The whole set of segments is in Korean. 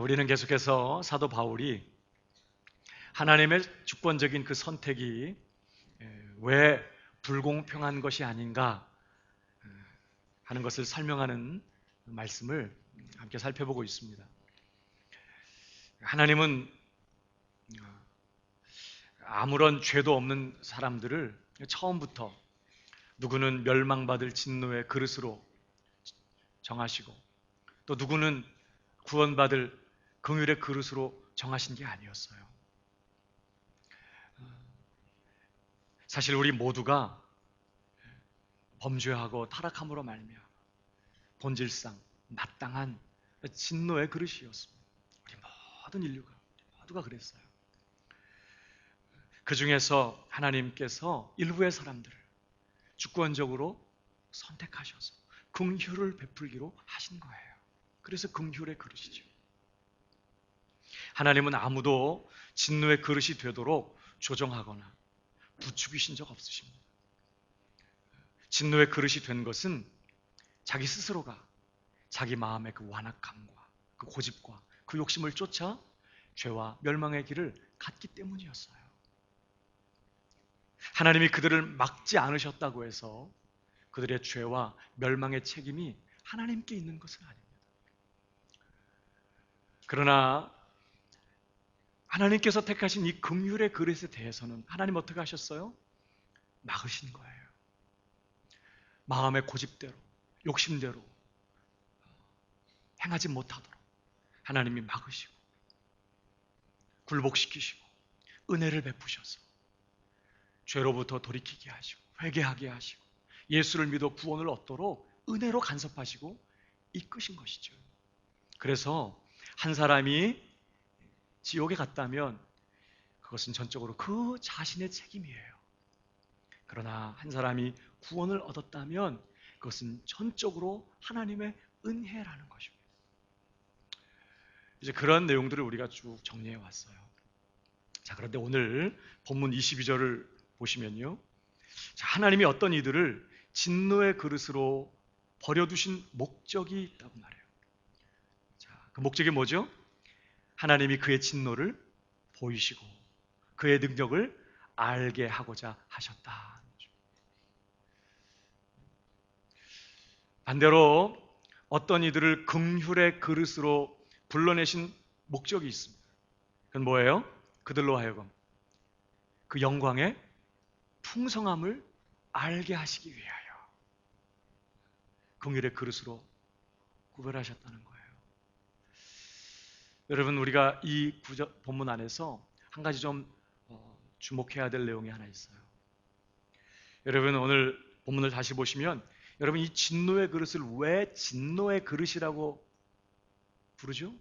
우리는 계속해서 사도 바울이 하나님의 주권적인 그 선택이 왜 불공평한 것이 아닌가 하는 것을 설명하는 말씀을 함께 살펴보고 있습니다. 하나님은 아무런 죄도 없는 사람들을 처음부터 누구는 멸망받을 진노의 그릇으로 정하시고 또 누구는 구원받을 긍휼의 그릇으로 정하신 게 아니었어요. 사실 우리 모두가 범죄하고 타락함으로 말미암아 본질상 마땅한 진노의 그릇이었습니다. 우리 모든 인류가 모두가 그랬어요. 그 중에서 하나님께서 일부의 사람들을 주권적으로 선택하셔서 긍휼을 베풀기로 하신 거예요. 그래서 긍휼의 그릇이죠. 하나님은 아무도 진노의 그릇이 되도록 조정하거나 부추기신 적 없으십니다. 진노의 그릇이 된 것은 자기 스스로가 자기 마음의 그 완악함과 그 고집과 그 욕심을 쫓아 죄와 멸망의 길을 갔기 때문이었어요. 하나님이 그들을 막지 않으셨다고 해서 그들의 죄와 멸망의 책임이 하나님께 있는 것은 아닙니다. 그러나 하나님께서 택하신 이 긍휼의 그릇에 대해서는 하나님 어떻게 하셨어요? 막으신 거예요. 마음의 고집대로, 욕심대로 행하지 못하도록 하나님이 막으시고 굴복시키시고 은혜를 베푸셔서 죄로부터 돌이키게 하시고 회개하게 하시고 예수를 믿어 구원을 얻도록 은혜로 간섭하시고 이끄신 것이죠. 그래서 한 사람이 지옥에 갔다면 그것은 전적으로 그 자신의 책임이에요. 그러나 한 사람이 구원을 얻었다면 그것은 전적으로 하나님의 은혜라는 것입니다. 이제 그런 내용들을 우리가 쭉 정리해 왔어요. 자, 그런데 오늘 본문 22절을 보시면요. 자, 하나님이 어떤 이들을 진노의 그릇으로 버려두신 목적이 있다고 말해요. 자, 그 목적이 뭐죠? 하나님이 그의 진노를 보이시고 그의 능력을 알게 하고자 하셨다. 반대로 어떤 이들을 긍휼의 그릇으로 불러내신 목적이 있습니다. 그건 뭐예요? 그들로 하여금 그 영광의 풍성함을 알게 하시기 위하여 긍휼의 그릇으로 구별하셨다는 거예요. 여러분, 우리가 이 본문 안에서 한 가지 좀 주목해야 될 내용이 하나 있어요. 여러분, 오늘 본문을 다시 보시면 여러분, 이 진노의 그릇을 왜 진노의 그릇이라고 부르죠?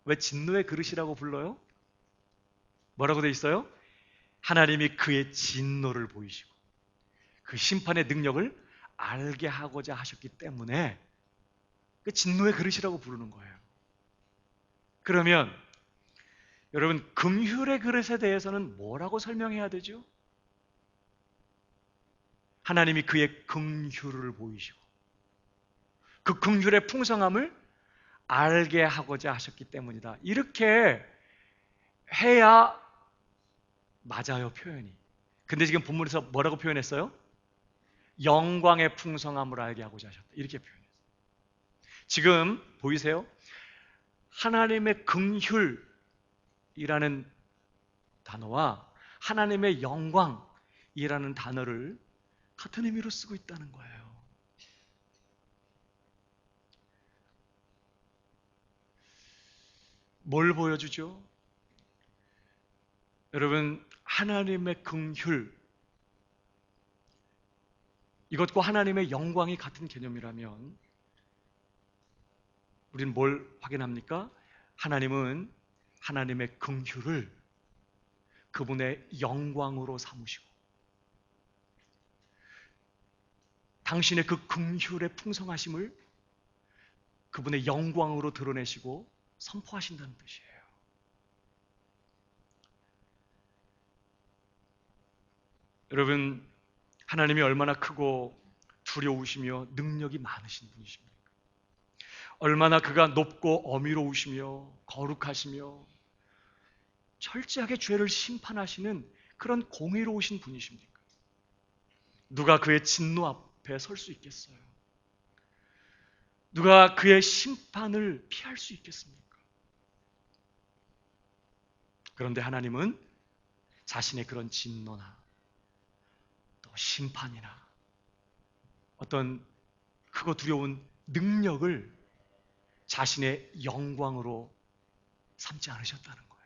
왜 진노의 그릇이라고 불러요? 뭐라고 돼 있어요? 하나님이 그의 진노를 보이시고 그 심판의 능력을 알게 하고자 하셨기 때문에 그 진노의 그릇이라고 부르는 거예요. 그러면 여러분, 긍휼의 그릇에 대해서는 뭐라고 설명해야 되죠? 하나님이 그의 긍휼을 보이시고 그 긍휼의 풍성함을 알게 하고자 하셨기 때문이다. 이렇게 해야 맞아요, 표현이. 근데 지금 본문에서 뭐라고 표현했어요? 영광의 풍성함을 알게 하고자 하셨다. 이렇게 표현했어요. 지금 보이세요? 하나님의 긍휼이라는 단어와 하나님의 영광이라는 단어를 같은 의미로 쓰고 있다는 거예요. 뭘 보여주죠? 여러분, 하나님의 긍휼, 이것과 하나님의 영광이 같은 개념이라면 우리는 뭘 확인합니까? 하나님은 하나님의 긍휼을 그분의 영광으로 삼으시고 당신의 그 긍휼의 풍성하심을 그분의 영광으로 드러내시고 선포하신다는 뜻이에요. 여러분, 하나님이 얼마나 크고 두려우시며 능력이 많으신 분이십니까? 얼마나 그가 높고 어미로우시며 거룩하시며 철저하게 죄를 심판하시는 그런 공의로우신 분이십니까? 누가 그의 진노 앞에 설 수 있겠어요? 누가 그의 심판을 피할 수 있겠습니까? 그런데 하나님은 자신의 그런 진노나 또 심판이나 어떤 크고 두려운 능력을 자신의 영광으로 삼지 않으셨다는 거예요.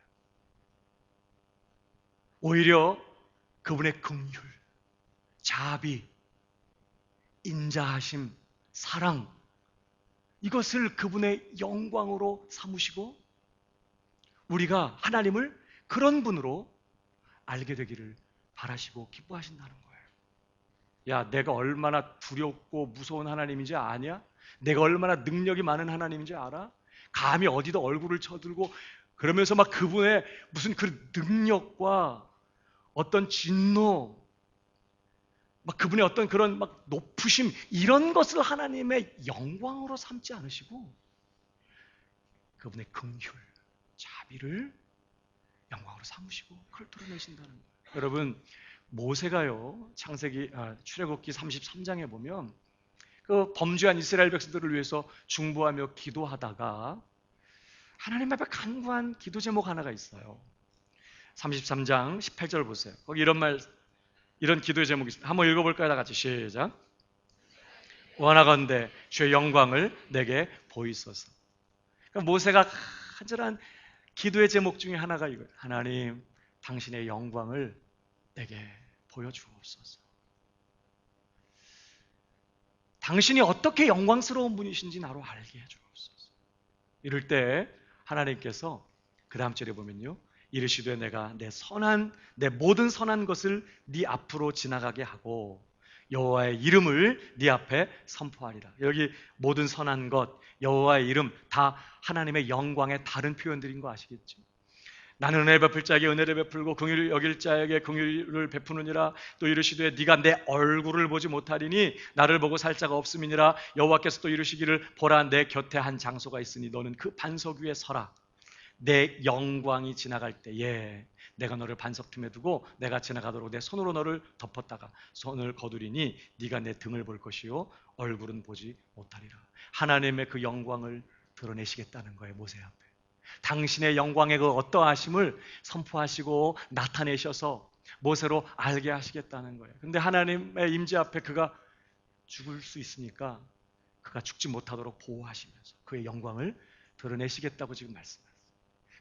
오히려 그분의 긍휼, 자비, 인자하심, 사랑, 이것을 그분의 영광으로 삼으시고 우리가 하나님을 그런 분으로 알게 되기를 바라시고 기뻐하신다는 거예요. 야, 내가 얼마나 두렵고 무서운 하나님인지 아냐? 내가 얼마나 능력이 많은 하나님인지 알아? 감히 어디다 얼굴을 쳐들고 그러면서 막 그분의 무슨 그 능력과 어떤 진노, 막 그분의 어떤 그런 막 높으심, 이런 것을 하나님의 영광으로 삼지 않으시고 그분의 긍휼, 자비를 영광으로 삼으시고 그걸 드러내신다는 거예요. 여러분, 모세가요, 출애굽기 33장에 보면 그 범죄한 이스라엘 백성들을 위해서 중보하며 기도하다가 하나님 앞에 간구한 기도 제목 하나가 있어요. 33장 18절 보세요. 거기 이런 기도의 제목이 있습니다. 한번 읽어볼까요? 다 같이 시작. 원하건대 주의 영광을 내게 보이소서. 그러니까 모세가 간절한 기도의 제목 중에 하나가 이거예요. 하나님, 당신의 영광을 내게 보여주옵소서. 당신이 어떻게 영광스러운 분이신지 나로 알게 해주옵소서. 이럴 때 하나님께서 그 다음 절에 보면요, 이르시되 내가 내 모든 선한 것을 네 앞으로 지나가게 하고 여호와의 이름을 네 앞에 선포하리라. 여기 모든 선한 것, 여호와의 이름 다 하나님의 영광의 다른 표현들인 거 아시겠죠? 나는 은혜 베풀 자에게 은혜를 베풀고 긍휼을 여길 자에게 긍휼을 베푸느니라. 또 이르시되 네가 내 얼굴을 보지 못하리니 나를 보고 살 자가 없음이니라. 여호와께서 또 이르시기를 보라, 내 곁에 한 장소가 있으니 너는 그 반석 위에 서라. 내 영광이 지나갈 때에 내가 너를 반석 틈에 두고 내가 지나가도록 내 손으로 너를 덮었다가 손을 거두리니 네가 내 등을 볼 것이요 얼굴은 보지 못하리라. 하나님의 그 영광을 드러내시겠다는 거예요. 모세 앞에 당신의 영광의 그 어떠하심을 선포하시고 나타내셔서 모세로 알게 하시겠다는 거예요. 근데 하나님의 임재 앞에 그가 죽을 수 있으니까 그가 죽지 못하도록 보호하시면서 그의 영광을 드러내시겠다고 지금 말씀하셨어요.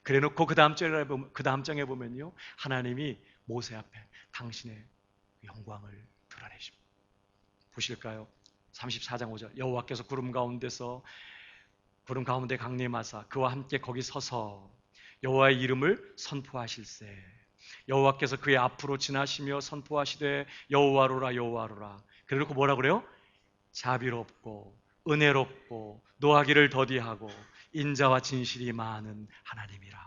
그래놓고 그 다음 장에 보면요, 하나님이 모세 앞에 당신의 영광을 드러내십니다. 보실까요? 34장 5절. 여호와께서 구름 가운데 강림하사 그와 함께 거기 서서 여호와의 이름을 선포하실세. 여호와께서 그의 앞으로 지나시며 선포하시되 여호와로라 여호와로라. 그래놓고 뭐라 그래요? 자비롭고 은혜롭고 노하기를 더디하고 인자와 진실이 많은 하나님이라.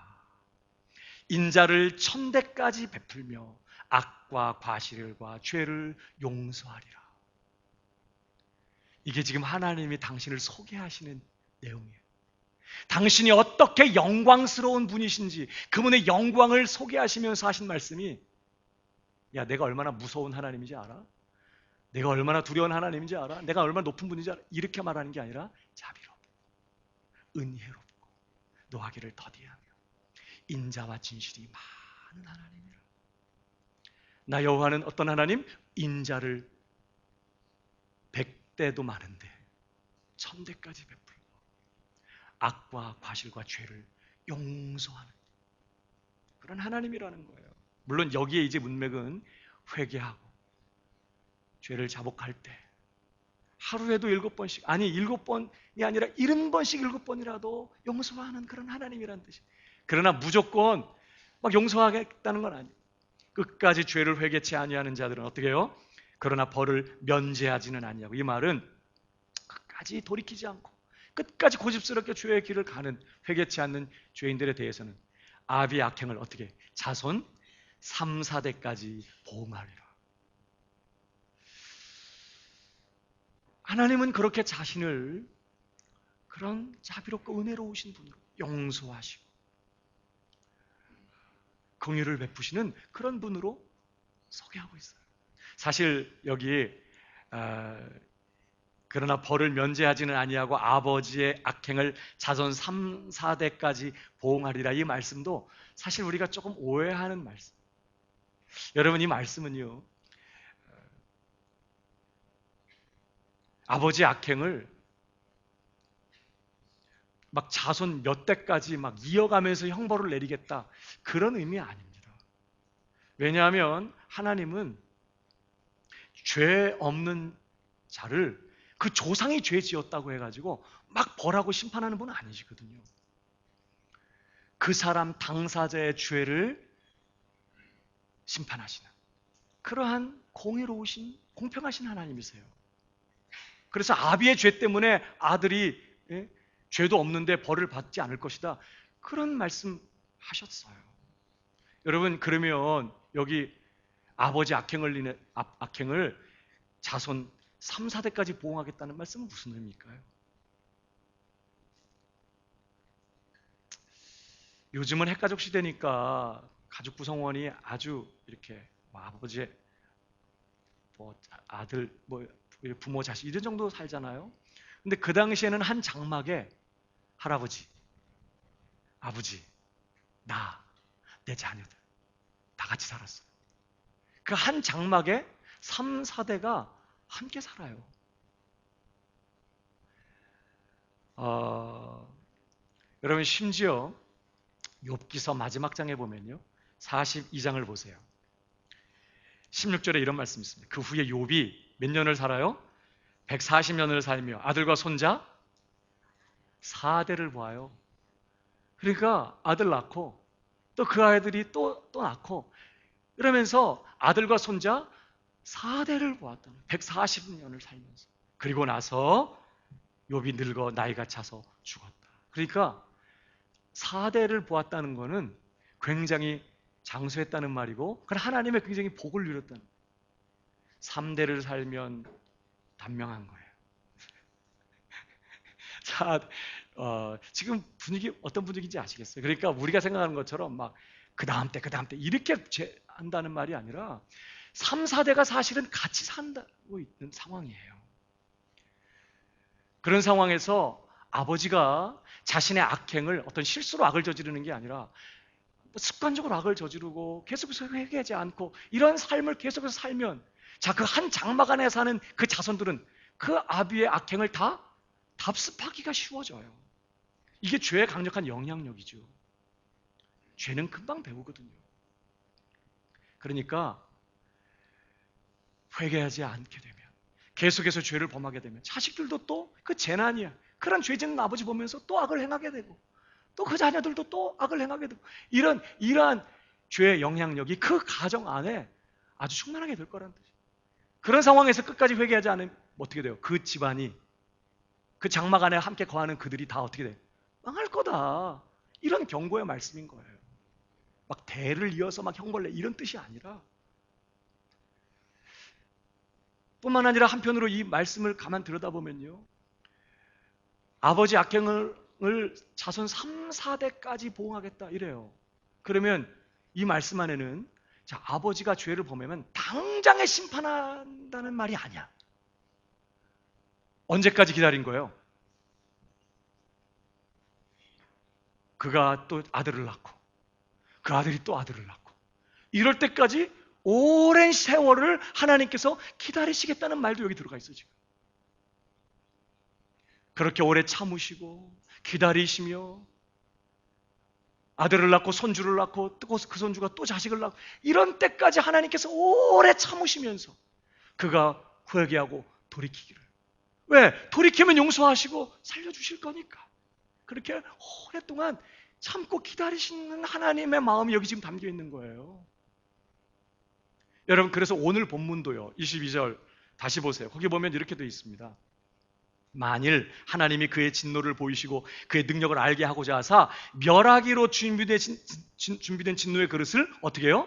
인자를 천대까지 베풀며 악과 과실과 죄를 용서하리라. 이게 지금 하나님이 당신을 소개하시는 내용이에요. 당신이 어떻게 영광스러운 분이신지 그분의 영광을 소개하시면서 하신 말씀이, 야, 내가 얼마나 무서운 하나님인지 알아? 내가 얼마나 두려운 하나님인지 알아? 내가 얼마나 높은 분인지 알아? 이렇게 말하는 게 아니라 자비롭고 은혜롭고 노하기를 더디하며 인자와 진실이 많은 하나님이라. 나 여호와는 어떤 하나님? 인자를 100대도 많은데 1000대까지 베풀고 악과 과실과 죄를 용서하는 그런 하나님이라는 거예요. 물론 여기에 이제 문맥은 회개하고 죄를 자복할 때 하루에도 7번씩, 아니 7번이 아니라 70번씩 7번이라도 용서하는 그런 하나님이라는 뜻이에요. 그러나 무조건 막 용서하겠다는 건 아니에요. 끝까지 죄를 회개치 아니하는 자들은 어떻게 해요? 그러나 벌을 면제하지는 아니하고, 이 말은 끝까지 돌이키지 않고 끝까지 고집스럽게 죄의 길을 가는 회개치 않는 죄인들에 대해서는 아비 악행을 어떻게 자손 3, 4대까지 보응하리라. 하나님은 그렇게 자신을 그런 자비롭고 은혜로우신 분으로 용서하시고 긍휼을 베푸시는 그런 분으로 소개하고 있어요. 사실 여기 그러나 벌을 면제하지는 아니하고 아버지의 악행을 자손 3, 4대까지 보응하리라, 이 말씀도 사실 우리가 조금 오해하는 말씀. 여러분, 이 말씀은요, 아버지의 악행을 막 자손 몇 대까지 막 이어가면서 형벌을 내리겠다, 그런 의미 아닙니다. 왜냐하면 하나님은 죄 없는 자를 그 조상이 죄 지었다고 해가지고 막 벌하고 심판하는 분은 아니시거든요. 그 사람 당사자의 죄를 심판하시는 그러한 공의로우신 공평하신 하나님이세요. 그래서 아비의 죄 때문에 아들이 죄도 없는데 벌을 받지 않을 것이다, 그런 말씀 하셨어요. 여러분, 그러면 여기 아버지 악행을 자손 3, 4대까지 보응하겠다는 말씀은 무슨 의미일까요? 요즘은 핵가족 시대니까 가족 구성원이 아주 이렇게 아버지의 아들, 부모, 자식 이런 정도 살잖아요. 근데 그 당시에는 한 장막에 할아버지, 아버지, 나, 내 자녀들 다 같이 살았어요. 그 한 장막에 3, 4대가 함께 살아요. 여러분, 심지어 욥기서 마지막 장에 보면요, 42장을 보세요. 16절에 이런 말씀이 있습니다. 그 후에 욥이 몇 년을 살아요? 140년을 살며 아들과 손자 4대를 보아요. 그러니까 아들 낳고 또 그 아이들이 또 낳고 이러면서 아들과 손자 4대를 보았다는, 140년을 살면서. 그리고 나서 욥이 늙어 나이가 차서 죽었다. 그러니까 4대를 보았다는 것은 굉장히 장수했다는 말이고, 그건 하나님의 굉장히 복을 누렸다는, 3대를 살면 단명한 거예요. 자, 지금 분위기 어떤 분위기인지 아시겠어요? 그러니까 우리가 생각하는 것처럼 막 그 다음 때 이렇게 한다는 말이 아니라 3, 4대가 사실은 같이 산다고 있는 상황이에요. 그런 상황에서 아버지가 자신의 악행을 어떤 실수로 악을 저지르는 게 아니라 습관적으로 악을 저지르고 계속해서 회개하지 않고 이런 삶을 계속해서 살면, 자, 그 한 장막 안에 사는 그 자손들은 그 아비의 악행을 다 답습하기가 쉬워져요. 이게 죄의 강력한 영향력이죠. 죄는 금방 배우거든요. 그러니까 회개하지 않게 되면, 계속해서 죄를 범하게 되면 자식들도 또 그 재난이야. 그런 죄 짓는 아버지 보면서 또 악을 행하게 되고, 또 그 자녀들도 또 악을 행하게 되고, 이러한 죄의 영향력이 그 가정 안에 아주 충만하게 될 거라는 뜻이에요. 그런 상황에서 끝까지 회개하지 않으면 어떻게 돼요? 그 집안이, 그 장막 안에 함께 거하는 그들이 다 어떻게 돼요? 망할 거다. 이런 경고의 말씀인 거예요. 막 대를 이어서 막 형벌내 이런 뜻이 아니라, 뿐만 아니라 한편으로 이 말씀을 가만 들여다보면요, 아버지 악행을 자손 3, 4대까지 보응하겠다 이래요. 그러면 이 말씀 안에는, 자, 아버지가 죄를 범하면 당장에 심판한다는 말이 아니야. 언제까지 기다린 거예요? 그가 또 아들을 낳고 그 아들이 또 아들을 낳고 이럴 때까지 오랜 세월을 하나님께서 기다리시겠다는 말도 여기 들어가 있어요. 지금 그렇게 오래 참으시고 기다리시며 아들을 낳고 손주를 낳고 또 그 손주가 또 자식을 낳고 이런 때까지 하나님께서 오래 참으시면서 그가 회개하고 돌이키기를. 왜? 돌이키면 용서하시고 살려주실 거니까. 그렇게 오랫동안 참고 기다리시는 하나님의 마음이 여기 지금 담겨 있는 거예요. 여러분, 그래서 오늘 본문도요, 22절 다시 보세요. 거기 보면 이렇게 되어 있습니다. 만일 하나님이 그의 진노를 보이시고 그의 능력을 알게 하고자 하사 멸하기로 준비된 진노의 그릇을 어떻게 해요?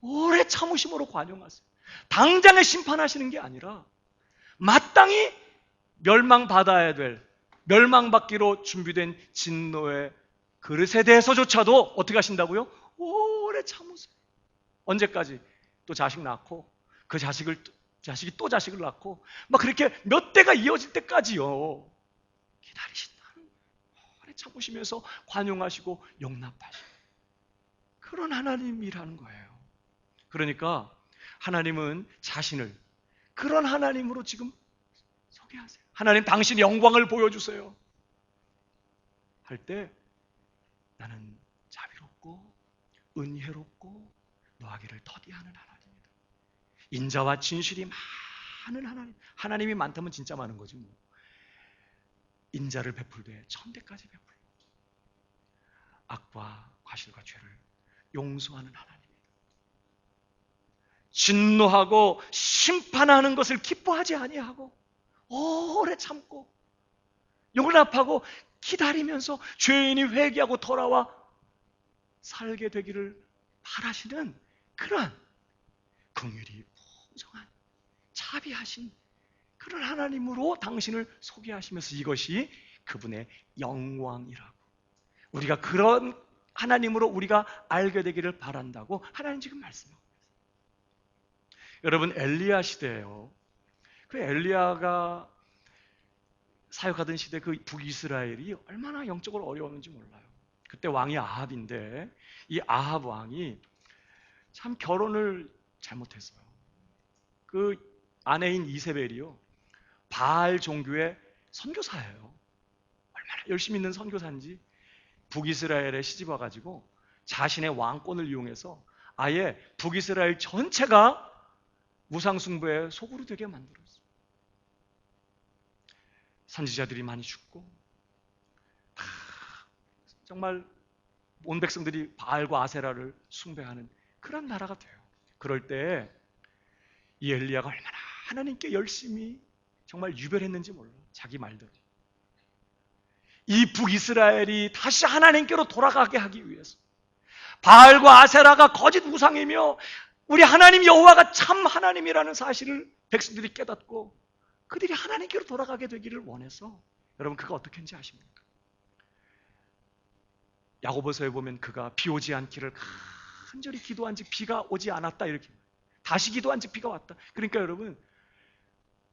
오래 참으심으로 관용하세요. 당장에 심판하시는 게 아니라 마땅히 멸망받아야 될 멸망받기로 준비된 진노의 그릇에 대해서조차도 어떻게 하신다고요? 오래 참으세요. 언제까지? 또 자식 낳고 그 자식이 또 자식을 낳고 막 그렇게 몇 대가 이어질 때까지요. 기다리신다는, 오래 참으시면서 관용하시고 용납하시고, 그런 하나님이라는 거예요. 그러니까 하나님은 자신을 그런 하나님으로 지금 소개하세요. 하나님, 당신의 영광을 보여주세요 할 때, 나는 자비롭고 은혜롭고 노하기를 더디하는 하나님이다. 인자와 진실이 많은 하나님. 하나님이 많다면 진짜 많은 거지 뭐. 인자를 베풀되 천대까지 베풀고 악과 과실과 죄를 용서하는 하나님이다. 진노하고 심판하는 것을 기뻐하지 아니하고 오래 참고 용납하고 기다리면서 죄인이 회개하고 돌아와 살게 되기를 바라시는 그런 긍휼이 풍성한 자비하신 그런 하나님으로 당신을 소개하시면서 이것이 그분의 영광이라고, 우리가 그런 하나님으로 우리가 알게 되기를 바란다고 하나님 지금 말씀하고 있어요. 여러분, 엘리야 시대예요. 그 엘리야가 사역하던 시대 그 북이스라엘이 얼마나 영적으로 어려웠는지 몰라요. 그때 왕이 아합인데 이 아합 왕이 참 결혼을 잘못했어요. 그 아내인 이세벨이요, 바알 종교의 선교사예요. 얼마나 열심히 있는 선교사인지 북이스라엘에 시집 와가지고 자신의 왕권을 이용해서 아예 북이스라엘 전체가 우상숭배의 소굴이 되게 만들었어요. 선지자들이 많이 죽고 정말 온 백성들이 바알과 아세라를 숭배하는 그런 나라가 돼요. 그럴 때 이 엘리야가 얼마나 하나님께 열심히 정말 유별했는지 몰라. 자기 말대로 이 북이스라엘이 다시 하나님께로 돌아가게 하기 위해서, 바알과 아세라가 거짓 우상이며 우리 하나님 여호와가 참 하나님이라는 사실을 백성들이 깨닫고 그들이 하나님께로 돌아가게 되기를 원해서, 여러분 그가 어떻게 했는지 아십니까? 야고보서에 보면 그가 비 오지 않기를 간절히 기도한 즉 비가 오지 않았다 이렇게, 다시 기도한 즉 비가 왔다. 그러니까 여러분,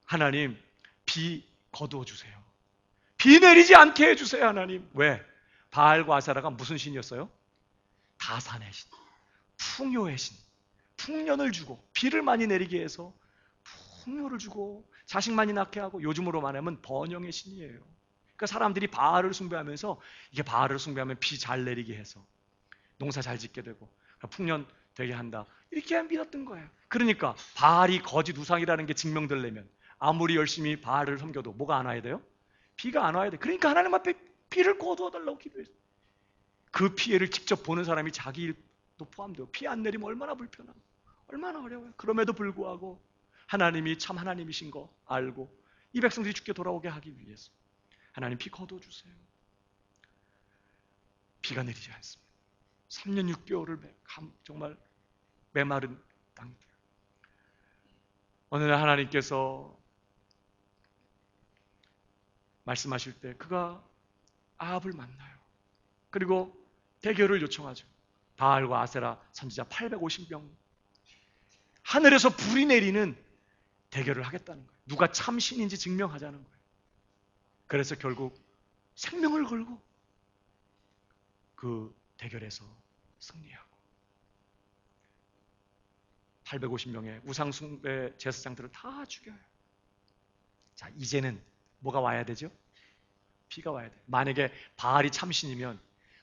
하나님 비 거두어 주세요. 비 내리지 않게 해주세요 하나님. 왜? 바알과 아세라가 무슨 신이었어요? 다산의 신, 풍요의 신. 풍년을 주고 비를 많이 내리게 해서 풍요를 주고 자식 많이 낳게 하고, 요즘으로 말하면 번영의 신이에요. 그러니까 사람들이 바알을 숭배하면서, 이게 바알을 숭배하면 비 잘 내리게 해서 농사 잘 짓게 되고 풍년 되게 한다, 이렇게 믿었던 거예요. 그러니까 바알이 거짓 우상이라는 게 증명되려면 아무리 열심히 바알을 섬겨도 뭐가 안 와야 돼요? 비가 안 와야 돼. 그러니까 하나님 앞에 비를 거두어 달라고 기도했어요. 그 피해를 직접 보는 사람이 자기 일도 포함돼요. 비 안 내리면 얼마나 불편하고 얼마나 어려워요. 그럼에도 불구하고 하나님이 참 하나님이신 거 알고 이 백성들이 죽게 돌아오게 하기 위해서 하나님 비 거두어 주세요. 비가 내리지 않습니다. 3년 6개월을 정말 메마른 땅. 어느 날 하나님께서 말씀하실 때 그가 아합을 만나요. 그리고 대결을 요청하죠. 바알과 아세라 선지자 850명, 하늘에서 불이 내리는 대결을 하겠다는 거예요. 누가 참 신인지 증명하자는 거예요. 그래서 결국 생명을 걸고 그 대결에서 승리하고 850명의 우상숭배 제사장들을 다 죽여요. 자, 이제는 뭐가 와야 되죠? 비가 와야 돼요. 만약에 바알이 참신이면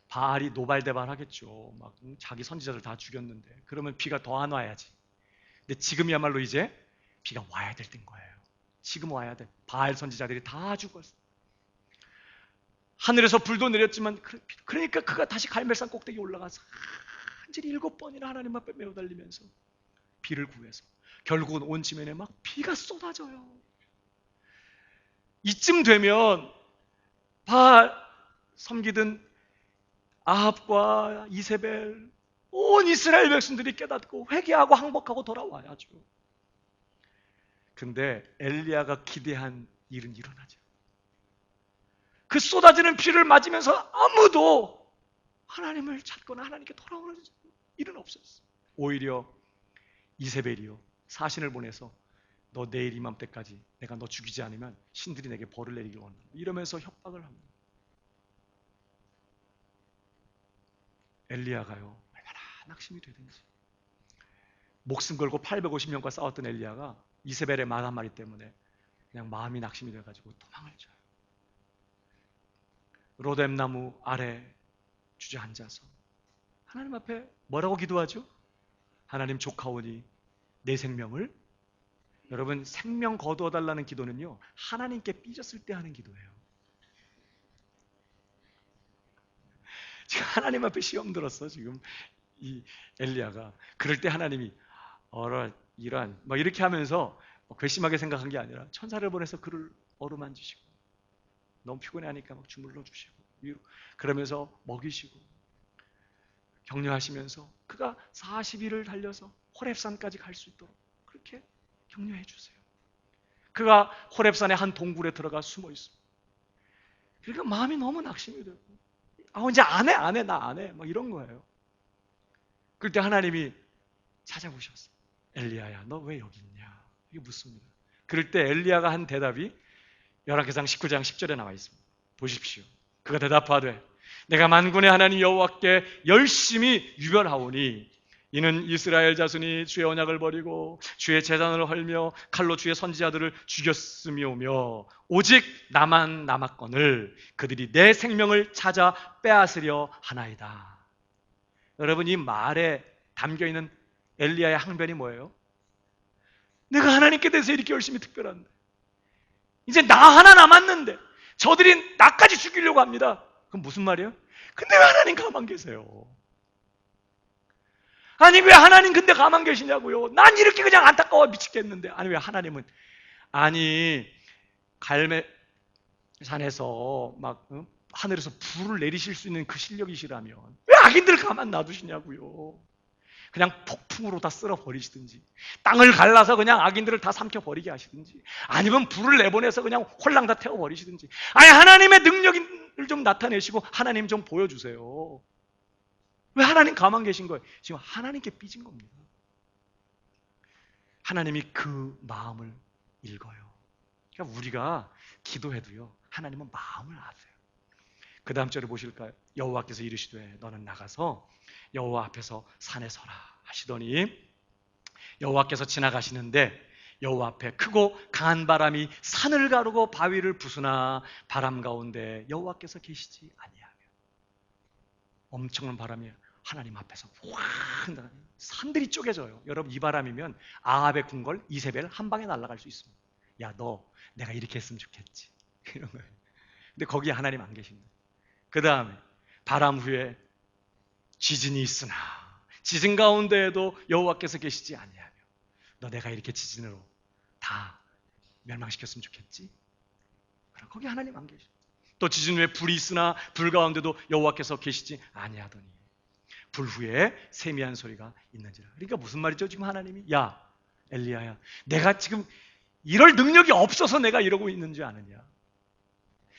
바알이 노발대발하겠죠. 막 자기 선지자들 다 죽였는데 그러면 비가 더 안 와야지. 근데 지금이야말로 이제 비가 와야 될 때인 거예요. 지금 와야 돼. 바알 선지자들이 다 죽었어. 하늘에서 불도 내렸지만 그러니까 그가 다시 갈멜산 꼭대기 올라가서 간절히 7번이나 하나님 앞에 매어달리면서 비를 구해서 결국은 온 지면에 막 비가 쏟아져요. 이쯤 되면 바알 섬기던 아합과 이세벨, 온 이스라엘 백성들이 깨닫고 회개하고 항복하고 돌아와야죠. 근데 엘리야가 기대한 일은 일어나죠. 그 쏟아지는 피를 맞으면서 아무도 하나님을 찾거나 하나님께 돌아오는 일은 없었어요. 오히려 이세벨이요, 사신을 보내서 너 내일 이맘때까지 내가 너 죽이지 않으면 신들이 내게 벌을 내리길 원한다, 이러면서 협박을 합니다. 엘리야가요, 얼마나 낙심이 되든지, 목숨 걸고 850명과 싸웠던 엘리야가 이세벨의 말 한마디 때문에 그냥 마음이 낙심이 돼가지고 도망을 쳐요. 로뎀나무 아래 주저앉아서 하나님 앞에 뭐라고 기도하죠? 하나님, 조카오니 내 생명을, 여러분, 생명 거두어 달라는 기도는요, 하나님께 삐졌을 때 하는 기도예요. 지금 하나님 앞에 시험 들었어, 지금 이 엘리야가. 그럴 때 하나님이 이런 막 이렇게 하면서 괘씸하게 생각한 게 아니라 천사를 보내서 그를 어루만지시고 너무 피곤해하니까 막 주물러 주시고 그러면서 먹이시고 격려하시면서 그가 40일을 달려서 호렙산까지 갈 수 있도록 그렇게 격려해 주세요. 그가 호렙산의 한 동굴에 들어가 숨어 있습니다. 그러니까 마음이 너무 낙심이 되고, 이제 안 해, 나 안 해, 막 이런 거예요. 그럴 때 하나님이 찾아보셨어요. 엘리야야, 너 왜 여기 있냐? 이게 묻습니다. 그럴 때 엘리야가 한 대답이 열왕기상 19장 10절에 나와 있습니다. 보십시오. 그가 대답하되 내가 만군의 하나님 여호와께 열심히 유별하오니 이는 이스라엘 자손이 주의 언약을 버리고 주의 제단을 헐며 칼로 주의 선지자들을 죽였으며오며 오직 나만 남았거늘 그들이 내 생명을 찾아 빼앗으려 하나이다. 여러분, 이 말에 담겨있는 엘리야의 항변이 뭐예요? 내가 하나님께 대해서 이렇게 열심히 특별한데 이제 나 하나 남았는데 저들이 나까지 죽이려고 합니다. 그럼 무슨 말이에요? 근데 왜 하나님 가만 계세요? 아니 왜 하나님 근데 가만 계시냐고요? 난 이렇게 그냥 안타까워 미치겠는데. 아니 왜 하나님은, 아니 갈매산에서 막 하늘에서 불을 내리실 수 있는 그 실력이시라면 왜 악인들 가만 놔두시냐고요? 그냥 폭풍으로 다 쓸어버리시든지 땅을 갈라서 그냥 악인들을 다 삼켜버리게 하시든지 아니면 불을 내보내서 그냥 홀랑 다 태워버리시든지, 아니 하나님의 능력을 좀 나타내시고 하나님 좀 보여주세요. 왜 하나님 가만 계신 거예요? 지금 하나님께 삐진 겁니다. 하나님이 그 마음을 읽어요. 그러니까 우리가 기도해도요, 하나님은 마음을 아세요. 그 다음 절을 보실까요? 여호와께서 이르시되 너는 나가서 여호와 앞에서 산에 서라 하시더니 여호와께서 지나가시는데 여호와 앞에 크고 강한 바람이 산을 가르고 바위를 부수나 바람 가운데 여호와께서 계시지 아니하며, 엄청난 바람이 하나님 앞에서 확 산들이 쪼개져요. 여러분, 이 바람이면 아합의 궁궐 이세벨 한 방에 날아갈 수 있습니다. 야, 너 내가 이렇게 했으면 좋겠지, 이런 거예요. 근데 거기에 하나님 안 계십니다. 그 다음에 바람 후에 지진이 있으나 지진 가운데에도 여호와께서 계시지 아니하며, 너 내가 이렇게 지진으로 다 멸망시켰으면 좋겠지? 그럼 거기 하나님 안 계십니다. 또 지진 후에 불이 있으나 불 가운데도 여호와께서 계시지 아니하더니 불 후에 세미한 소리가 있는지라. 그러니까 무슨 말이죠? 지금 하나님이, 야 엘리야야, 내가 지금 이럴 능력이 없어서 내가 이러고 있는 줄 아느냐?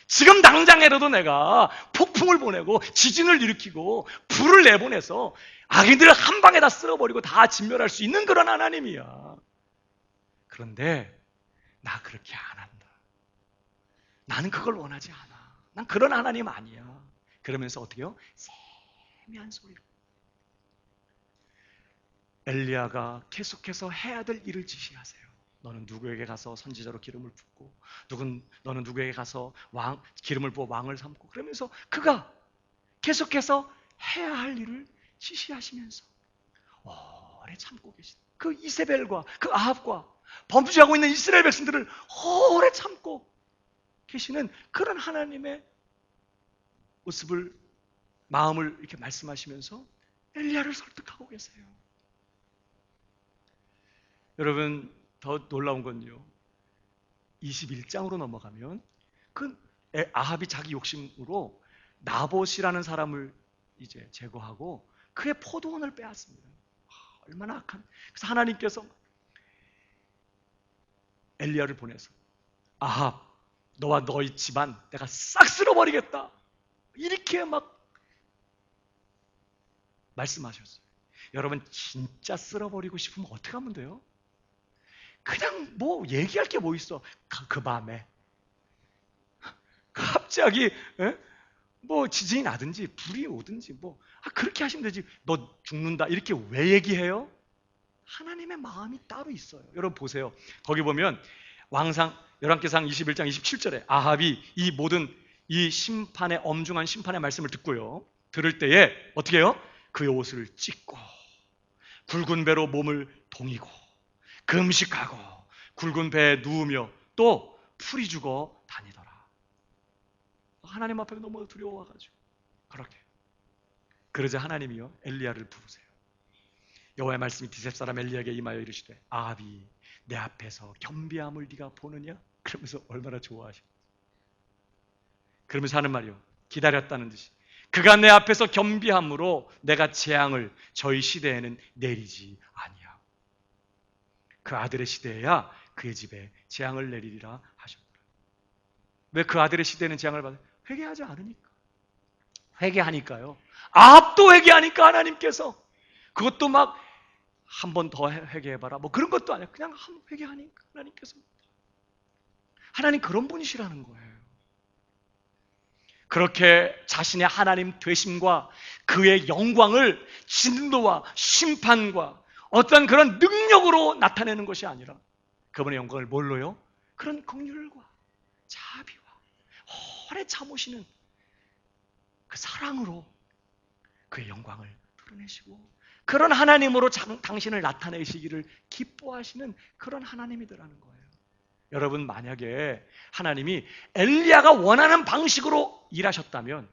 지금 당장에라도 내가 폭풍을 보내고 지진을 일으키고 불을 내보내서 악인들을 한 방에 다 쓸어버리고 다 진멸할 수 있는 그런 하나님이야. 그런데 나 그렇게 안 한다. 나는 그걸 원하지 않아. 난 그런 하나님 아니야. 그러면서 어떻게 해요? 세미한 소리로 엘리야가 계속해서 해야 될 일을 지시하세요. 너는 누구에게 가서 선지자로 기름을 붓고, 너는 누구에게 가서 기름을 부어 왕을 삼고, 그러면서 그가 계속해서 해야 할 일을 지시하시면서 오래 참고 계신 그 이세벨과 그 아합과 범죄하고 있는 이스라엘 백성들을 오래 참고 계시는 그런 하나님의 모습을, 마음을 이렇게 말씀하시면서 엘리야를 설득하고 계세요. 여러분, 더 놀라운 건요, 21장으로 넘어가면 그 아합이 자기 욕심으로 나봇이라는 사람을 이제 제거하고 그의 포도원을 빼앗습니다. 얼마나 악한. 그래서 하나님께서 엘리야를 보내서 아합, 너와 너희 집안 내가 싹 쓸어버리겠다. 이렇게 막 말씀하셨어요. 여러분 진짜 쓸어버리고 싶으면 어떻게 하면 돼요? 그냥 뭐 얘기할 게 뭐 있어. 그 밤에 갑자기 뭐 지진이 나든지 불이 오든지 뭐 그렇게 하시면 되지. 너 죽는다 이렇게 왜 얘기해요? 하나님의 마음이 따로 있어요. 여러분 보세요. 거기 보면 왕상 열왕기상 21장 27절에 아합이 이 모든 이 심판의 엄중한 심판의 말씀을 듣고요. 들을 때에 어떻게 해요? 그의 옷을 찢고 굵은 배로 몸을 동이고 금식하고 굵은 배에 누우며 또 풀이 죽어 다니더라. 하나님 앞에 너무 두려워가지고 그렇게. 그러자 하나님이요 엘리야를 부르세요. 여호와의 말씀이 디셉 사람 엘리야에게 임하여 이르시되 아합이 내 앞에서 겸비함을 네가 보느냐? 그러면서 얼마나 좋아하셔. 그러면서 하는 말이요 기다렸다는 듯이 그가 내 앞에서 겸비함으로 내가 재앙을 저희 시대에는 내리지 아니하고 그 아들의 시대에야 그의 집에 재앙을 내리리라 하셨더라. 왜 그 아들의 시대에는 재앙을 받아요? 회개하지 않으니까. 회개하니까요. 아합도 회개하니까 하나님께서 그것도 막 한 번 더 회개해봐라 뭐 그런 것도 아니야. 그냥 한 번 회개하니까 하나님께서 하나님 그런 분이시라는 거예요. 그렇게 자신의 하나님 되심과 그의 영광을 진노와 심판과 어떤 그런 능력으로 나타내는 것이 아니라 그분의 영광을 뭘로요? 그런 긍휼과 자비와 오래 참으시는 그 사랑으로 그의 영광을 드러내시고 그런 하나님으로 당신을 나타내시기를 기뻐하시는 그런 하나님이더라는 거예요. 여러분 만약에 하나님이 엘리야가 원하는 방식으로 일하셨다면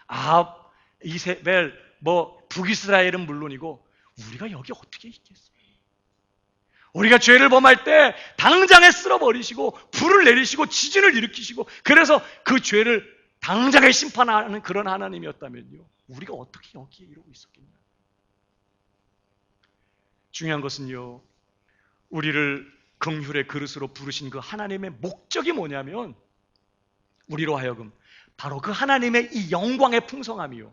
아합, 이세벨, 뭐 북이스라엘은 물론이고 우리가 여기 어떻게 있겠어요? 우리가 죄를 범할 때 당장에 쓸어버리시고 불을 내리시고 지진을 일으키시고 그래서 그 죄를 당장에 심판하는 그런 하나님이었다면요 우리가 어떻게 여기에 이러고 있었겠냐. 중요한 것은요 우리를 긍휼의 그릇으로 부르신 그 하나님의 목적이 뭐냐면 우리로 하여금 바로 그 하나님의 이 영광의 풍성함이요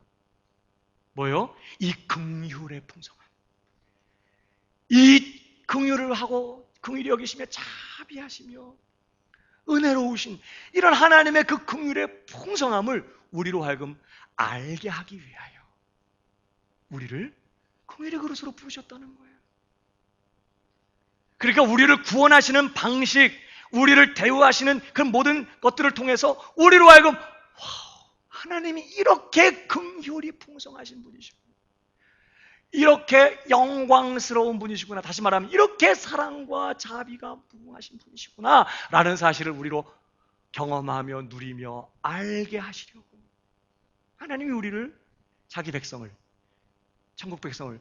뭐요? 이 긍휼의 풍성함, 이 긍휼을 하고 긍휼히 여기시며 자비하시며 은혜로우신 이런 하나님의 그 긍휼의 풍성함을 우리로 하여금 알게 하기 위하여 우리를 긍휼의 그릇으로 부르셨다는 거예요. 그러니까 우리를 구원하시는 방식, 우리를 대우하시는 그 모든 것들을 통해서 우리로 하여금 하나님이 이렇게 긍휼이 풍성하신 분이시구나, 이렇게 영광스러운 분이시구나, 다시 말하면 이렇게 사랑과 자비가 무궁하신 분이시구나 라는 사실을 우리로 경험하며 누리며 알게 하시려고 하나님이 우리를 자기 백성을, 천국 백성을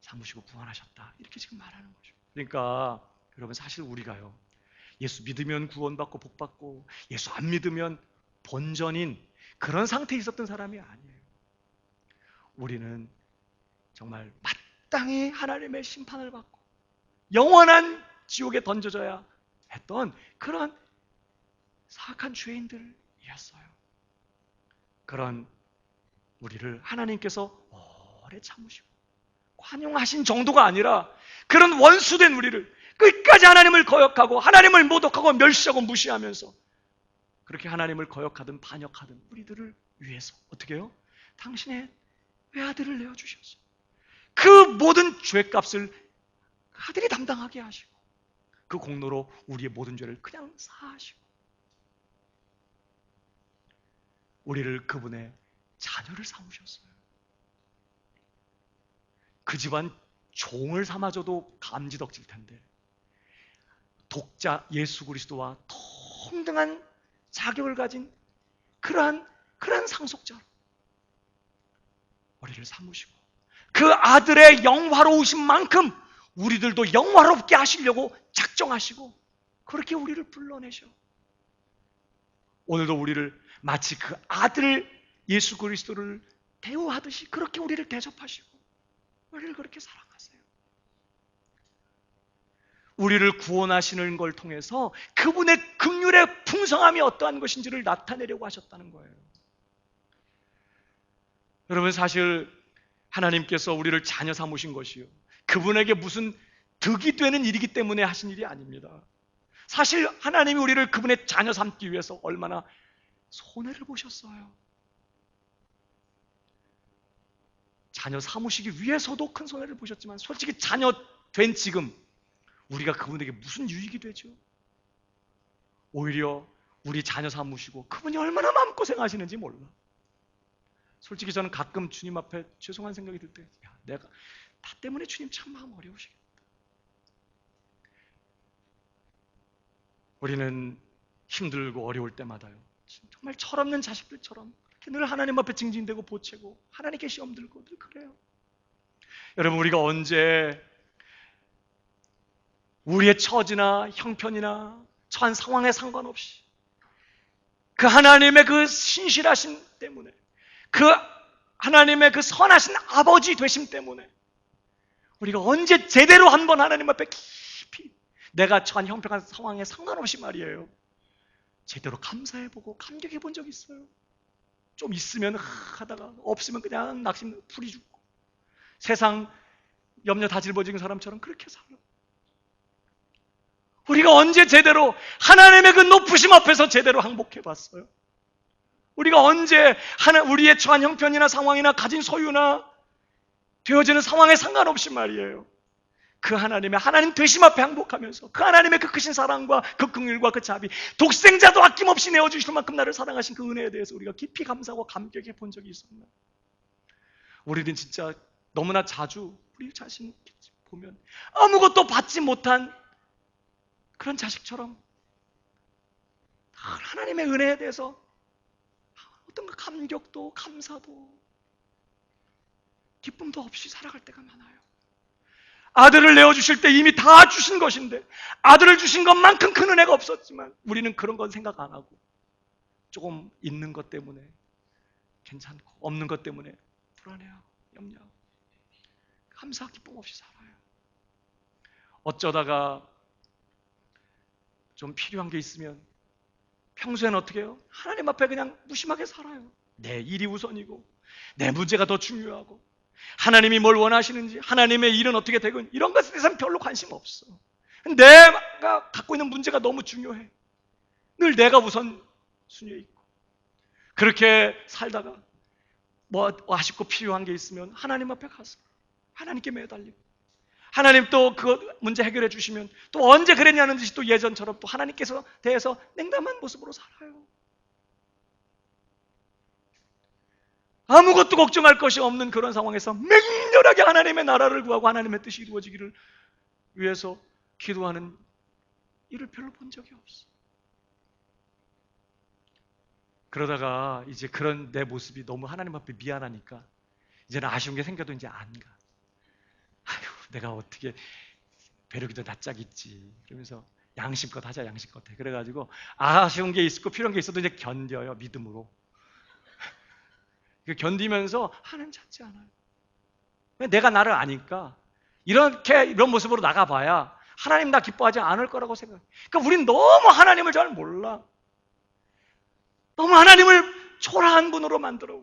삼으시고 구원하셨다 이렇게 지금 말하는 거죠. 그러니까 여러분 사실 우리가요 예수 믿으면 구원받고 복받고 예수 안 믿으면 본전인 그런 상태에 있었던 사람이 아니에요. 우리는 정말 마땅히 하나님의 심판을 받고 영원한 지옥에 던져져야 했던 그런 사악한 죄인들이었어요. 그런 우리를 하나님께서 오래 참으시고 관용하신 정도가 아니라 그런 원수된 우리를 끝까지 하나님을 거역하고 하나님을 모독하고 멸시하고 무시하면서 그렇게 하나님을 거역하든 반역하든 우리들을 위해서 어떻게 해요? 당신의 외아들을 내어주셨어요. 그 모든 죄값을 아들이 담당하게 하시고 그 공로로 우리의 모든 죄를 그냥 사하시고 우리를 그분의 자녀를 삼으셨어요. 그 집안 종을 삼아줘도 감지덕질 텐데 독자 예수 그리스도와 동등한 자격을 가진 그러한 상속자로 우리를 삼으시고 그 아들의 영화로우신 만큼 우리들도 영화롭게 하시려고 작정하시고 그렇게 우리를 불러내셔. 오늘도 우리를 마치 그 아들 예수 그리스도를 대우하듯이 그렇게 우리를 대접하시고 우리를 그렇게 사랑하세요. 우리를 구원하시는 걸 통해서 그분의 긍휼의 풍성함이 어떠한 것인지를 나타내려고 하셨다는 거예요. 여러분, 사실 하나님께서 우리를 자녀 삼으신 것이요, 그분에게 무슨 득이 되는 일이기 때문에 하신 일이 아닙니다. 사실 하나님이 우리를 그분의 자녀 삼기 위해서 얼마나 손해를 보셨어요. 자녀 삼으시기 위해서도 큰 손해를 보셨지만, 솔직히 자녀 된 지금 우리가 그분에게 무슨 유익이 되죠? 오히려 우리 자녀 삼으시고 그분이 얼마나 마음고생하시는지 몰라. 솔직히 저는 가끔 주님 앞에 죄송한 생각이 들 때, 내가 나 때문에 주님 참 마음 어려우시겠다. 우리는 힘들고 어려울 때마다요, 정말 철없는 자식들처럼 늘 하나님 앞에 징징대고 보채고 하나님께 시험 들고 늘 그래요. 여러분, 우리가 언제 우리의 처지나 형편이나 처한 상황에 상관없이 그 하나님의 그 신실하심 때문에, 그 하나님의 그 선하신 아버지 되심 때문에 우리가 언제 제대로 한번 하나님 앞에 깊이 내가 처한 형편한 상황에 상관없이 말이에요, 제대로 감사해보고 감격해본 적 있어요? 좀 있으면 하다가 없으면 그냥 낙심 풀이 죽고 세상 염려 다 짊어진 사람처럼 그렇게 살아. 우리가 언제 제대로 하나님의 그 높으심 앞에서 제대로 항복해봤어요? 우리가 언제 우리의 처한 형편이나 상황이나 가진 소유나 되어지는 상황에 상관없이 말이에요, 그 하나님 되심 앞에 항복하면서 그 하나님의 그 크신 사랑과 그 긍휼과 그 자비, 독생자도 아낌없이 내어주실 만큼 나를 사랑하신 그 은혜에 대해서 우리가 깊이 감사하고 감격해 본 적이 있었나요? 우리는 진짜 너무나 자주 우리 자신 보면 아무것도 받지 못한 그런 자식처럼 하나님의 은혜에 대해서 어떤 감격도 감사도 기쁨도 없이 살아갈 때가 많아요. 아들을 내어주실 때 이미 다 주신 것인데, 아들을 주신 것만큼 큰 은혜가 없었지만 우리는 그런 건 생각 안 하고 조금 있는 것 때문에 괜찮고 없는 것 때문에 불안해하고 염려하고 감사 기쁨 없이 살아요. 어쩌다가 좀 필요한 게 있으면 평소에는 어떻게 해요? 하나님 앞에 그냥 무심하게 살아요. 내 일이 우선이고 내 문제가 더 중요하고 하나님이 뭘 원하시는지, 하나님의 일은 어떻게 되고, 이런 것에 대해서는 별로 관심 없어. 내가 갖고 있는 문제가 너무 중요해. 늘 내가 우선순위에 있고 그렇게 살다가 뭐 아쉽고 필요한 게 있으면 하나님 앞에 가서 하나님께 매달리고, 하나님 또 그 문제 해결해 주시면 또 언제 그랬냐는 듯이 또 예전처럼 또 하나님께서 대해서 냉담한 모습으로 살아요. 아무것도 걱정할 것이 없는 그런 상황에서 맹렬하게 하나님의 나라를 구하고 하나님의 뜻이 이루어지기를 위해서 기도하는 일을 별로 본 적이 없어. 그러다가 이제 그런 내 모습이 너무 하나님 앞에 미안하니까 이제는 아쉬운 게 생겨도 이제 안 가. 아휴, 내가 어떻게 배려기도 낯짝 있지. 그러면서 양심껏 하자, 양심껏 해. 그래가지고 아쉬운 게 있고 필요한 게 있어도 이제 견뎌요, 믿음으로. 견디면서 하나님 찾지 않아요. 내가 나를 아니까 이런 모습으로 나가봐야 하나님 나 기뻐하지 않을 거라고 생각해요. 그러니까 우린 너무 하나님을 잘 몰라. 너무 하나님을 초라한 분으로 만들어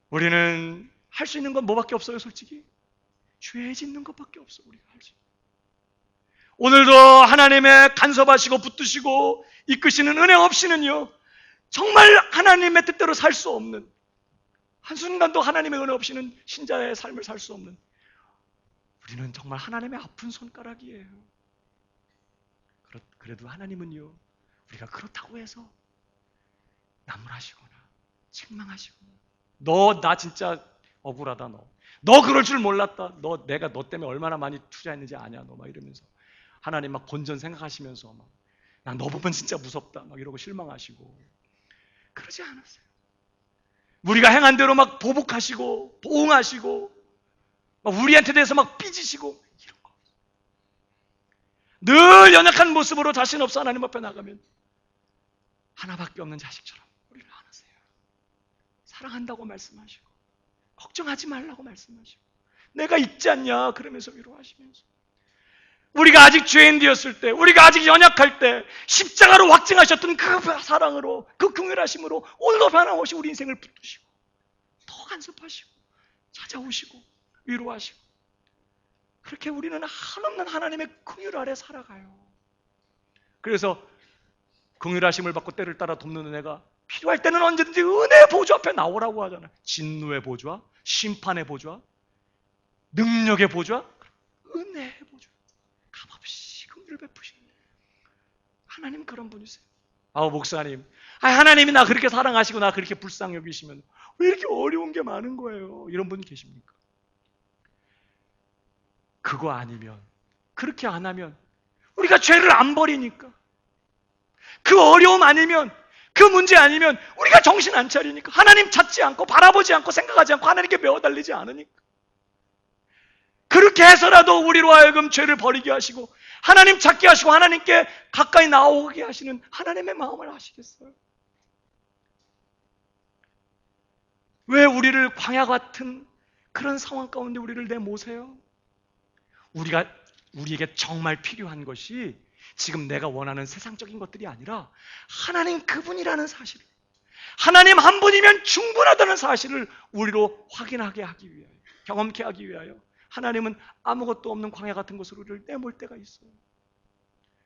우리는 할 수 있는 건 뭐밖에 없어요, 솔직히? 죄 짓는 것밖에 없어, 우리가 할 수. 오늘도 하나님의 간섭하시고 붙드시고 이끄시는 은혜 없이는요, 정말 하나님의 뜻대로 살 수 없는, 한순간도 하나님의 은혜 없이는 신자의 삶을 살 수 없는 우리는 정말 하나님의 아픈 손가락이에요. 그래도 하나님은요, 우리가 그렇다고 해서 나무라시거나 책망하시거나 너 나 진짜 억울하다, 너 그럴 줄 몰랐다, 내가 너 때문에 얼마나 많이 투자했는지 아냐, 너 막 이러면서 하나님 막 본전 생각하시면서 막 난 너 보면 진짜 무섭다 막 이러고 실망하시고 그러지 않았어요. 우리가 행한 대로 막 보복하시고 보응하시고 막 우리한테 대해서 막 삐지시고 이런 거. 늘 연약한 모습으로 자신 없어 하나님 앞에 나가면 하나밖에 없는 자식처럼 우리를 안으세요. 사랑한다고 말씀하시고 걱정하지 말라고 말씀하시고 내가 있지 않냐 그러면서 위로하시면서 우리가 아직 죄인 되었을 때, 우리가 아직 연약할 때 십자가로 확증하셨던 그 사랑으로, 그 긍휼하심으로 오늘도 변함없이 우리 인생을 붙드시고 더 간섭하시고 찾아오시고 위로하시고, 그렇게 우리는 한없는 하나님의 긍휼 아래 살아가요. 그래서 긍휼하심을 받고 때를 따라 돕는 은혜가 필요할 때는 언제든지 은혜의 보좌 앞에 나오라고 하잖아요. 진노의 보좌, 심판의 보좌, 능력의 보좌, 은혜의 보좌, 값없이 긍휼을 베푸시는 하나님, 그런 분이세요. 목사님, 하나님이 나 그렇게 사랑하시고 나 그렇게 불쌍히 여기시면 왜 이렇게 어려운 게 많은 거예요? 이런 분 계십니까? 그거 아니면, 그렇게 안 하면 우리가 죄를 안 버리니까, 그 어려움 아니면, 그 문제 아니면 우리가 정신 안 차리니까, 하나님 찾지 않고 바라보지 않고 생각하지 않고 하나님께 배워달리지 않으니까, 그렇게 해서라도 우리로 하여금 죄를 버리게 하시고 하나님 찾게 하시고 하나님께 가까이 나오게 하시는 하나님의 마음을 아시겠어요? 왜 우리를 광야 같은 그런 상황 가운데 우리를 내모세요? 우리에게 정말 필요한 것이 지금 내가 원하는 세상적인 것들이 아니라 하나님 그분이라는 사실을, 하나님 한 분이면 충분하다는 사실을 우리로 확인하게 하기 위하여, 경험케 하기 위하여 하나님은 아무것도 없는 광야 같은 곳으로 우리를 내몰 때가 있어요.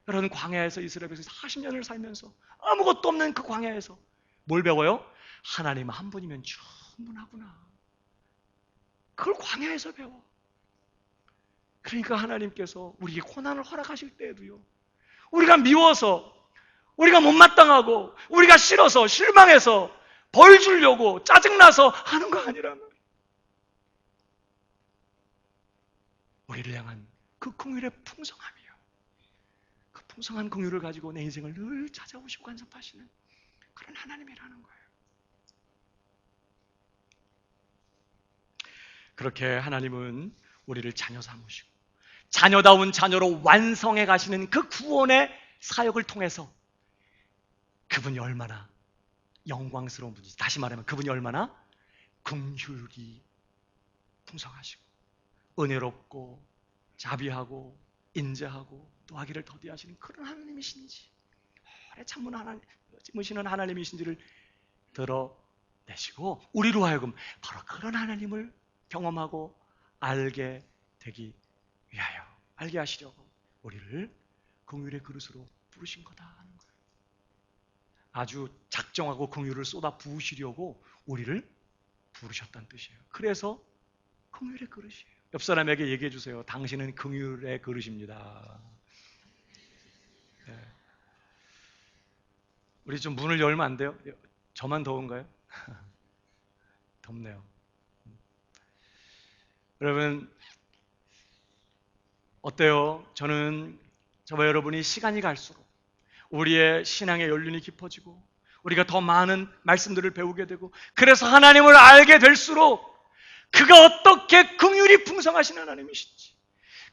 여러분, 광야에서 이스라엘에서 40년을 살면서 아무것도 없는 그 광야에서 뭘 배워요? 하나님 한 분이면 충분하구나. 그걸 광야에서 배워. 그러니까 하나님께서 우리에게 고난을 허락하실 때에도요, 우리가 미워서, 우리가 못마땅하고, 우리가 싫어서, 실망해서 벌 주려고 짜증나서 하는 거 아니란 말이에요. 우리를 향한 그 긍휼의 풍성함이요, 그 풍성한 긍휼을 가지고 내 인생을 늘 찾아오시고 간섭하시는 그런 하나님이라는 거예요. 그렇게 하나님은 우리를 자녀 삼으시고 자녀다운 자녀로 완성해 가시는 그 구원의 사역을 통해서 그분이 얼마나 영광스러운 분이지, 다시 말하면 그분이 얼마나 긍휼이 풍성하시고 은혜롭고 자비하고 인자하고 또 하기를 더디하시는 그런 하나님이신지, 오래 참으시는 하나님이신지를 드러내시고 우리로 하여금 바로 그런 하나님을 경험하고 알게 되기 위하여, 알게 하시려고 우리를 긍휼의 그릇으로 부르신 거다 하는 거예요. 아주 작정하고 긍휼을 쏟아 부으시려고 우리를 부르셨다는 뜻이에요. 그래서 긍휼의 그릇이에요. 옆 사람에게 얘기해 주세요. 당신은 긍휼의 그릇입니다. 네. 우리 좀 문을 열면 안 돼요? 저만 더운가요? 덥네요. 여러분, 어때요? 저와 여러분이 시간이 갈수록 우리의 신앙의 연륜이 깊어지고 우리가 더 많은 말씀들을 배우게 되고, 그래서 하나님을 알게 될수록 그가 어떻게 긍휼이 풍성하신 하나님이신지,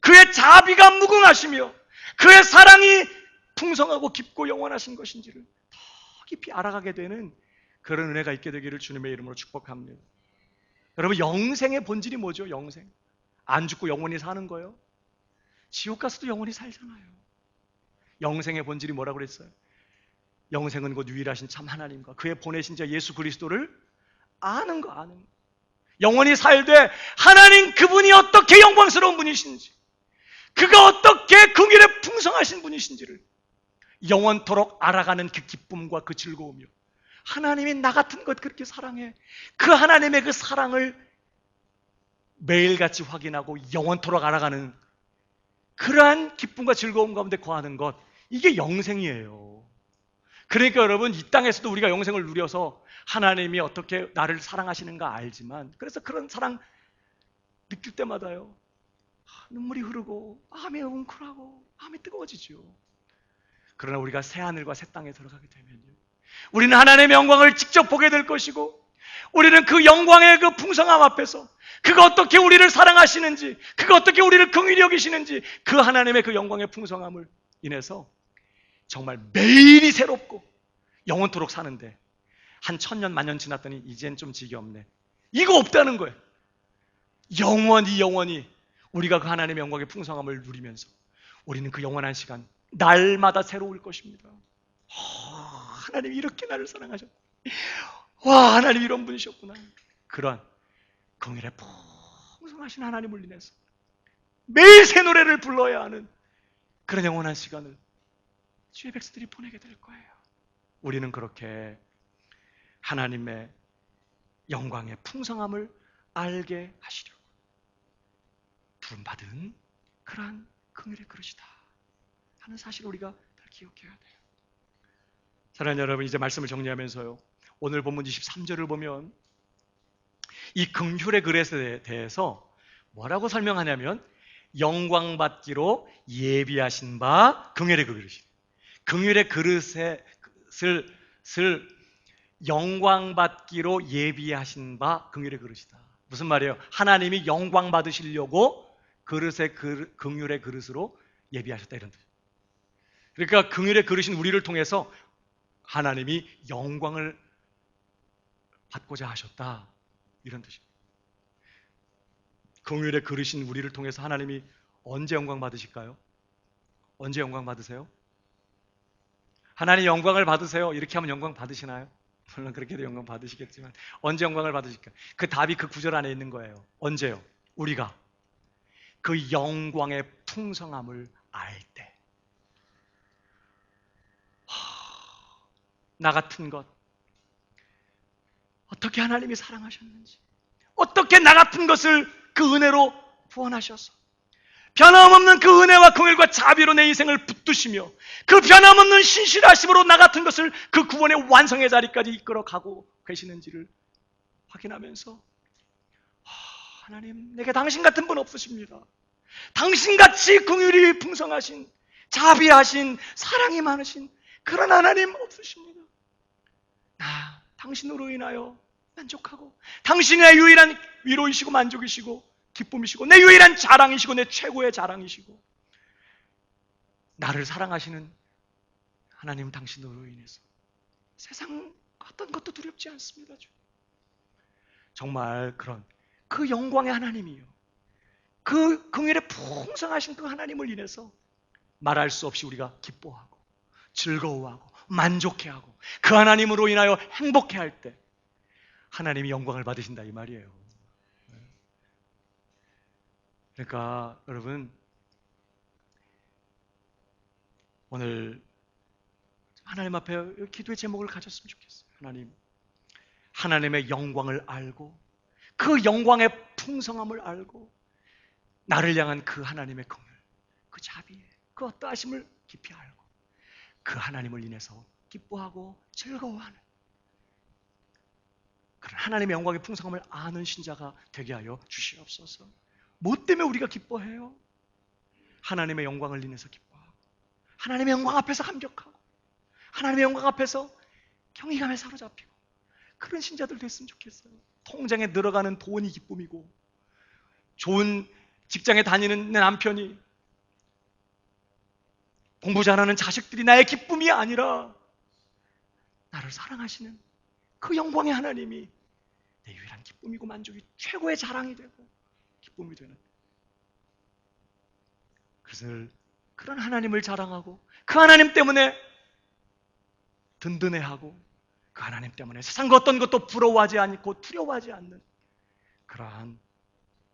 그의 자비가 무궁하시며 그의 사랑이 풍성하고 깊고 영원하신 것인지를 더 깊이 알아가게 되는 그런 은혜가 있게 되기를 주님의 이름으로 축복합니다. 여러분, 영생의 본질이 뭐죠? 영생. 안 죽고 영원히 사는 거예요. 지옥 가서도 영원히 살잖아요. 영생의 본질이 뭐라고 그랬어요? 영생은 곧 유일하신 참 하나님과 그의 보내신 자 예수 그리스도를 아는 거. 영원히 살되 하나님 그분이 어떻게 영광스러운 분이신지, 그가 어떻게 긍휼에 풍성하신 분이신지를 영원토록 알아가는 그 기쁨과 그 즐거움이요, 하나님이 나 같은 것 그렇게 사랑해, 그 하나님의 그 사랑을 매일같이 확인하고 영원토록 알아가는 그러한 기쁨과 즐거움 가운데 거하는 것, 이게 영생이에요. 그러니까 여러분, 이 땅에서도 우리가 영생을 누려서 하나님이 어떻게 나를 사랑하시는가 알지만, 그래서 그런 사랑 느낄 때마다요, 눈물이 흐르고 마음이 웅크하고 마음이 뜨거워지죠. 그러나 우리가 새 하늘과 새 땅에 들어가게 되면요, 우리는 하나님의 영광을 직접 보게 될 것이고, 우리는 그 영광의 그 풍성함 앞에서 그가 어떻게 우리를 사랑하시는지, 그가 어떻게 우리를 긍휼히 여기시는지, 그 하나님의 그 영광의 풍성함을 인해서 정말 매일이 새롭고 영원토록 사는데, 한 1000년 만년 지났더니 이젠 좀 지겹네, 이거 없다는 거예요. 영원히 우리가 그 하나님의 영광의 풍성함을 누리면서 우리는 그 영원한 시간 날마다 새로울 것입니다. 하나님이 이렇게 나를 사랑하셨구나. 와, 하나님 이런 분이셨구나. 그런 긍휼의 풍성하신 하나님을 인해서 매일 새 노래를 불러야 하는 그런 영원한 시간을 주의 백성들이 보내게 될 거예요. 우리는 그렇게 하나님의 영광의 풍성함을 알게 하시려고 부름받은 그러한 긍휼의 그릇이다 하는 사실을 우리가 잘 기억해야 돼요. 사랑하는 여러분, 이제 말씀을 정리하면서요, 오늘 본문 23절을 보면 이 긍휼의 그릇에 대해서 뭐라고 설명하냐면 영광받기로 예비하신 바 긍휼의 그릇이, 긍휼의 그릇을 영광받기로 예비하신 바 긍휼의 그릇이다. 무슨 말이에요? 하나님이 영광 받으시려고 그릇의 긍휼의 그릇으로 예비하셨다, 이런 뜻. 그러니까 긍휼의 그릇인 우리를 통해서 하나님이 영광을 받고자 하셨다, 이런 뜻입니다. 긍휼의 그릇인 우리를 통해서 하나님이 언제 영광 받으실까요? 언제 영광 받으세요? 하나님 영광을 받으세요. 이렇게 하면 영광 받으시나요? 물론 그렇게도 영광 받으시겠지만 언제 영광을 받으실까요? 그 답이 그 구절 안에 있는 거예요. 언제요? 우리가 그 영광의 풍성함을 알 때. 나 같은 것, 어떻게 하나님이 사랑하셨는지, 어떻게 나 같은 것을 그 은혜로 구원하셔서 변함없는 그 은혜와 긍휼과 자비로 내 인생을 붙드시며 그 변함없는 신실하심으로 나 같은 것을 그 구원의 완성의 자리까지 이끌어가고 계시는지를 확인하면서 하나님, 내게 당신 같은 분 없으십니다. 당신같이 긍휼이 풍성하신, 자비하신, 사랑이 많으신 그런 하나님 없으십니다. 나 당신으로 인하여 만족하고 당신이 내 유일한 위로이시고 만족이시고 기쁨이시고 내 유일한 자랑이시고 내 최고의 자랑이시고 나를 사랑하시는 하나님 당신으로 인해서 세상 어떤 것도 두렵지 않습니다. 정말 그런 그 영광의 하나님이요, 그 긍휼의 풍성하신 그 하나님을 인해서 말할 수 없이 우리가 기뻐하고 즐거워하고 만족해하고 그 하나님으로 인하여 행복해할 때 하나님이 영광을 받으신다, 이 말이에요. 그러니까 여러분, 오늘 하나님 앞에 기도의 제목을 가졌으면 좋겠어요. 하나님, 하나님의 영광을 알고 그 영광의 풍성함을 알고 나를 향한 그 하나님의 긍휼, 그 자비, 그 어떠하심을 깊이 알고 그 하나님을 인해서 기뻐하고 즐거워하는 그런 하나님의 영광의 풍성함을 아는 신자가 되게 하여 주시옵소서. 뭐 때문에 우리가 기뻐해요? 하나님의 영광을 인해서 기뻐하고 하나님의 영광 앞에서 감격하고 하나님의 영광 앞에서 경외감에 사로잡히고 그런 신자들 됐으면 좋겠어요. 통장에 늘어가는 돈이 기쁨이고 좋은 직장에 다니는 내 남편이, 공부 잘하는 자식들이 나의 기쁨이 아니라 나를 사랑하시는 그 영광의 하나님이 내 유일한 기쁨이고 만족이, 최고의 자랑이 되고 기쁨이 되는, 그래서 그런 하나님을 자랑하고 그 하나님 때문에 든든해하고 그 하나님 때문에 세상 어떤 것도 부러워하지 않고 두려워하지 않는 그러한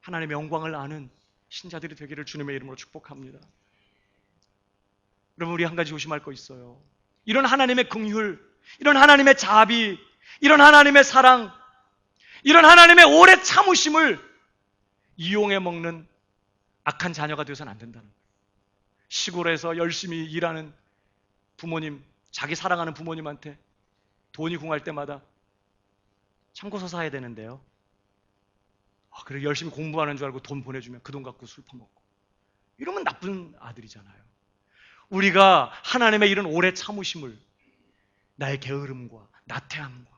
하나님의 영광을 아는 신자들이 되기를 주님의 이름으로 축복합니다. 여러분, 우리 한 가지 조심할 거 있어요. 이런 하나님의 긍휼, 이런 하나님의 자비, 이런 하나님의 사랑, 이런 하나님의 오래 참으심을 이용해 먹는 악한 자녀가 되어서는 안 된다는 거예요. 시골에서 열심히 일하는 부모님, 자기 사랑하는 부모님한테 돈이 궁할 때마다 참고서 사야 되는데요, 그래 열심히 공부하는 줄 알고 돈 보내주면 그 돈 갖고 술 퍼먹고, 이러면 나쁜 아들이잖아요. 우리가 하나님의 이런 오래 참으심을 나의 게으름과 나태함과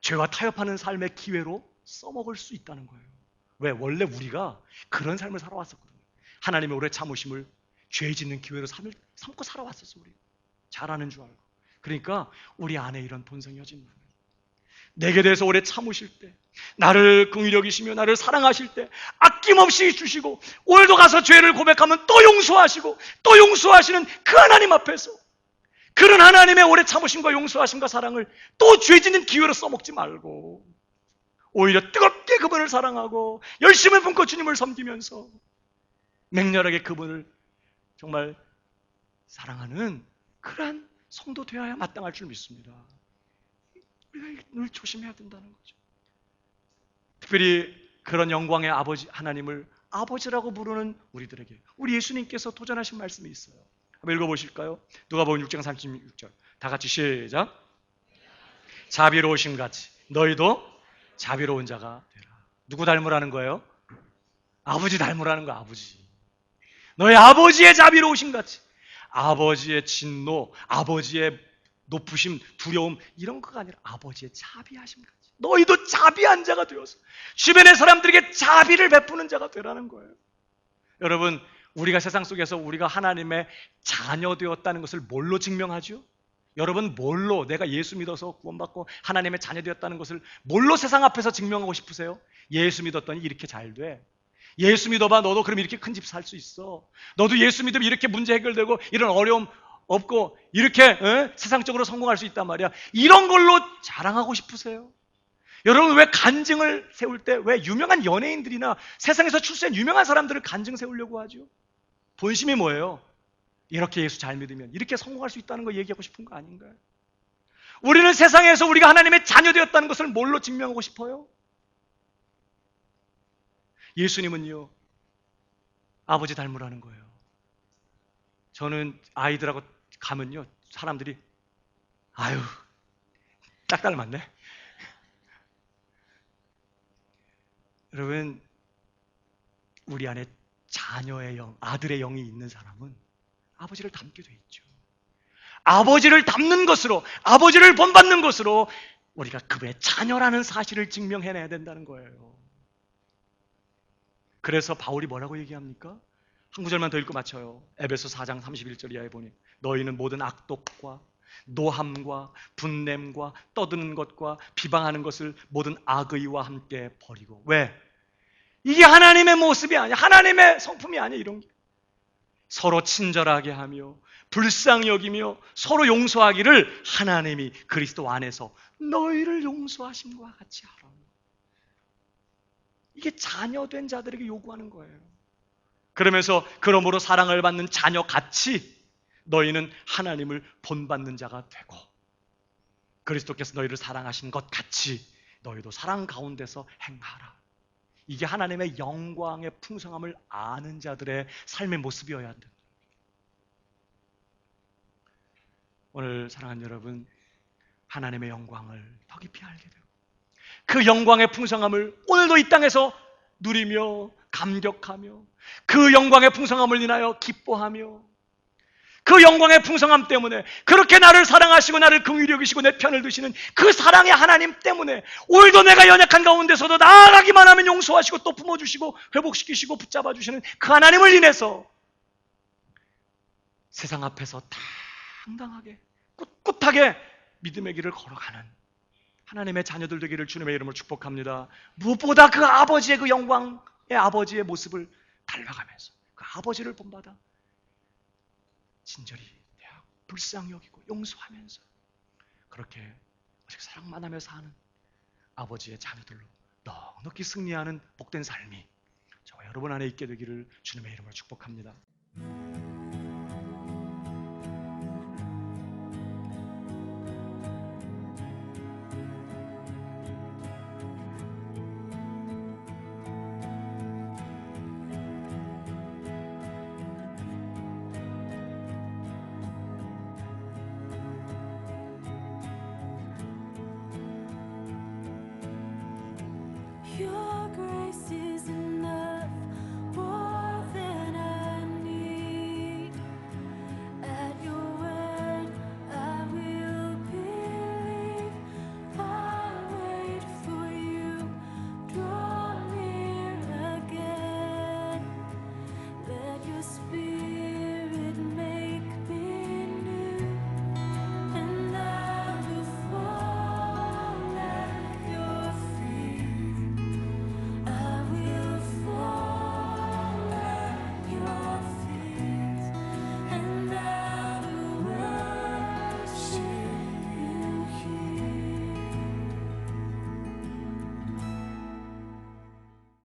죄와 타협하는 삶의 기회로 써먹을 수 있다는 거예요. 왜? 원래 우리가 그런 삶을 살아왔었거든요. 하나님의 오래 참으심을 죄 짓는 기회로 삼고 살아왔었어. 우리 잘하는 줄 알고. 그러니까 우리 안에 이런 본성이 여진 많아요. 내게 대해서 오래 참으실 때, 나를 긍휼히 여기시며 나를 사랑하실 때 아낌없이 주시고, 오늘도 가서 죄를 고백하면 또 용서하시고 또 용서하시는 그 하나님 앞에서 그런 하나님의 오래 참으심과 용서하심과 사랑을 또 죄 짓는 기회로 써먹지 말고, 오히려 뜨겁게 그분을 사랑하고 열심히 품고 주님을 섬기면서 맹렬하게 그분을 정말 사랑하는 그러한 성도 되어야 마땅할 줄 믿습니다. 우리가 늘 조심해야 된다는 거죠. 특별히 그런 영광의 아버지 하나님을 아버지라고 부르는 우리들에게 우리 예수님께서 도전하신 말씀이 있어요. 한번 읽어보실까요? 누가복음 6장 36절 다 같이 시작. 자비로우심 같이 너희도 자비로운 자가 되라. 누구 닮으라는 거예요? 아버지 닮으라는 거야. 아버지. 너희 아버지의 자비로우심 같이, 아버지의 진노, 아버지의 높으심, 두려움 이런 거가 아니라 아버지의 자비하심 같이 너희도 자비한 자가 되어서 주변의 사람들에게 자비를 베푸는 자가 되라는 거예요. 여러분, 우리가 세상 속에서 우리가 하나님의 자녀 되었다는 것을 뭘로 증명하죠? 여러분, 뭘로 내가 예수 믿어서 구원받고 하나님의 자녀 되었다는 것을 뭘로 세상 앞에서 증명하고 싶으세요? 예수 믿었더니 이렇게 잘 돼. 예수 믿어봐, 너도 그럼 이렇게 큰 집 살 수 있어. 너도 예수 믿으면 이렇게 문제 해결되고 이런 어려움 없고 이렇게 세상적으로 성공할 수 있단 말이야. 이런 걸로 자랑하고 싶으세요? 여러분, 왜 간증을 세울 때 왜 유명한 연예인들이나 세상에서 출세한 유명한 사람들을 간증 세우려고 하죠? 본심이 뭐예요? 이렇게 예수 잘 믿으면 이렇게 성공할 수 있다는 거 얘기하고 싶은 거 아닌가요? 우리는 세상에서 우리가 하나님의 자녀 되었다는 것을 뭘로 증명하고 싶어요? 예수님은요, 아버지 닮으라는 거예요. 저는 아이들하고 가면요, 사람들이 아유, 딱 닮았네. 여러분, 우리 안에 자녀의 영, 아들의 영이 있는 사람은 아버지를 닮게 돼 있죠. 아버지를 닮는 것으로, 아버지를 본받는 것으로 우리가 그분의 자녀라는 사실을 증명해내야 된다는 거예요. 그래서 바울이 뭐라고 얘기합니까? 한 구절만 더 읽고 마쳐요. 에베소 4장 31절 이하에 보니 너희는 모든 악독과 노함과 분냄과 떠드는 것과 비방하는 것을 모든 악의와 함께 버리고. 왜? 이게 하나님의 모습이 아니야. 하나님의 성품이 아니야. 이런 게 서로 친절하게 하며 불쌍히 여기며 서로 용서하기를 하나님이 그리스도 안에서 너희를 용서하심과 같이 하라. 이게 자녀된 자들에게 요구하는 거예요. 그러면서 그러므로 사랑을 받는 자녀같이 너희는 하나님을 본받는 자가 되고 그리스도께서 너희를 사랑하신 것 같이 너희도 사랑 가운데서 행하라. 이게 하나님의 영광의 풍성함을 아는 자들의 삶의 모습이어야 한다. 오늘 사랑하는 여러분, 하나님의 영광을 더 깊이 알게 되고 그 영광의 풍성함을 오늘도 이 땅에서 누리며 감격하며 그 영광의 풍성함을 인하여 기뻐하며 그 영광의 풍성함 때문에 그렇게 나를 사랑하시고 나를 긍휼히 여기시고 내 편을 드시는 그 사랑의 하나님 때문에 오늘도 내가 연약한 가운데서도 나아가기만 하면 용서하시고 또 품어주시고 회복시키시고 붙잡아주시는 그 하나님을 인해서 세상 앞에서 당당하게 꿋꿋하게 믿음의 길을 걸어가는 하나님의 자녀들 되기를 주님의 이름으로 축복합니다. 무엇보다 그 아버지의 그 영광의 아버지의 모습을 닮아가면서 그 아버지를 본받아 친절히 대하고 불쌍히 여기고 용서하면서 그렇게 오직 사랑만 하며 사는 아버지의 자녀들로 넉넉히 승리하는 복된 삶이 저와 여러분 안에 있게 되기를 주님의 이름으로 축복합니다.